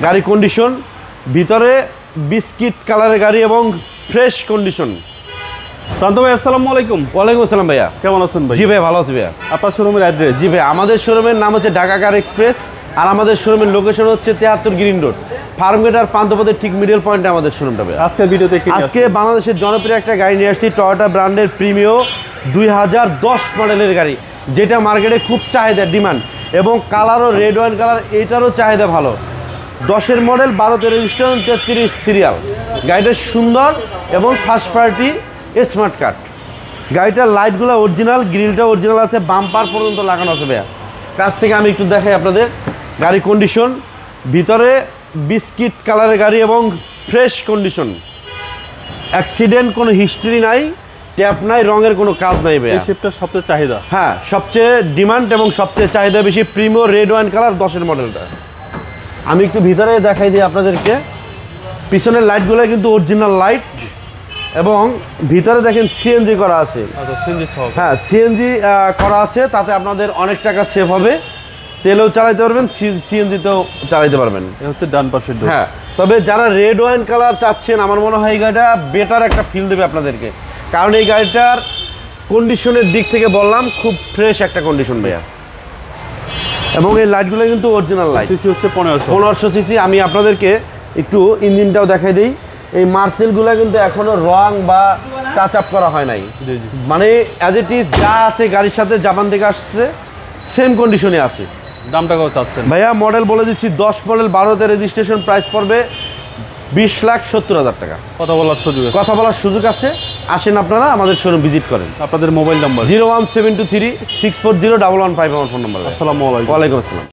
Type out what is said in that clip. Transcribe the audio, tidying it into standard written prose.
গাড়ি কন্ডিশন ভিতরে বিস্কিট কালারের গাড়ি এবং ফ্রেশ কন্ডিশন। প্রান্ত ভাই আসসালামু আলাইকুম। ওয়ালাইকুম আসসালাম ভাইয়া, কেমন আছেন ভাই? জি ভাই ভালো আছি ভাইয়া। আপনার শোরুমের অ্যাড্রেস? জি ভাই, আমাদের শোরুমের নাম হচ্ছে ঢাকা কার এক্সপ্রেস, আর আমাদের শোরুমের লোকেশন হচ্ছে 73 গ্রিন রোড, ফার্মগেট আর পান্থপথের ঠিক মিডল পয়েন্টে আমাদের শোরুমটা ভাই। আজকের ভিডিওতে আজকে বাংলাদেশের জনপ্রিয় একটা গাড়ি নিয়ে আসছি, টয়োটা ব্র্যান্ডের প্রিমিও 2010 মডেলের গাড়ি, যেটা মার্কেটে খুব চাহিদা ডিমান্ড, এবং কালারও রেড ওয়াইন কালার, এইটারও চাহিদা ভালো। 10-এর মডেল, 12তে রেজিস্ট্রেশন, 33 সিরিয়াল। গাড়িটা সুন্দর এবং ফার্স্ট পার্টি স্মার্ট কার্ড। গাড়িটার লাইটগুলো অরিজিনাল, গ্রিলটা অরিজিনাল আছে, বাম্পার পর্যন্ত লাগানো আছে ভাইয়া। কাছ থেকে আমি একটু দেখাই আপনাদের। গাড়ি কন্ডিশন ভিতরে বিস্কিট কালারের গাড়ি এবং ফ্রেশ কন্ডিশন, অ্যাক্সিডেন্ট কোনো হিস্ট্রি নাই, ট্যাপ নাই, রঙের কোনো কাজ নাই ভাইয়া। এই শেপটার সবচেয়ে চাহিদা? হ্যাঁ, সবচেয়ে ডিমান্ড এবং সবচেয়ে চাহিদা বেশি প্রিমিও রেড ওয়াইন কালার 10-এর মডেলটা। আমি একটু ভিতরে দেখাই দিই আপনাদেরকে। পিছনের লাইটগুলো কিন্তু অরিজিনাল লাইট, এবং ভিতরে দেখেন সিএনজি করা আছে। আচ্ছা, সিএনজি সহ? হ্যাঁ, সিএনজি করা আছে, তাতে আপনাদের অনেক টাকা সেভ হবে। তেলেও চালাতে পারবেন, সিএনজিতেও চালাতে পারবেন। এটা হচ্ছে ডান পাশের ডোর। হ্যাঁ, তবে যারা রেড ওয়াইন কালার চাচ্ছেন, আমার মনে হয় এই গাড়িটা বেটার একটা ফিল দেবে আপনাদেরকে, কারণ এই গাড়িটার কন্ডিশনের দিক থেকে বললাম খুব ফ্রেশ একটা কন্ডিশন ভাইয়া। এবং এই লাইটগুলো কিন্তু অরিজিনাল লাইট। সিসি হচ্ছে 1500 সিসি। আমি আপনাদেরকে একটু ইঞ্জিনটাও দেখাই দিই। এই মার্সেলগুলো কিন্তু এখনো রং বা টাচ আপ করা হয় নাই, মানে অ্যাজ ইট ইজ যা আছে গাড়ির সাথে জাপান থেকে আসছে সেম কন্ডিশনে আছে। দামটা কত চাচ্ছেন ভাইয়া? মডেল বলে দিচ্ছি, 10 মডেল, 12তে রেজিস্ট্রেশন, প্রাইস পড়বে 20,70,000 টাকা। কথা বলার সুযোগ আছে? কথা বলার সুযোগ আছে। আসেন আপনারা আমাদের শোরুম ভিজিট করেন। আপনাদের মোবাইল নাম্বার? 01723 640 1115 আমার ফোন নাম্বার। আসসালামু আলাইকুম। ওয়ালাইকুম আসসালাম।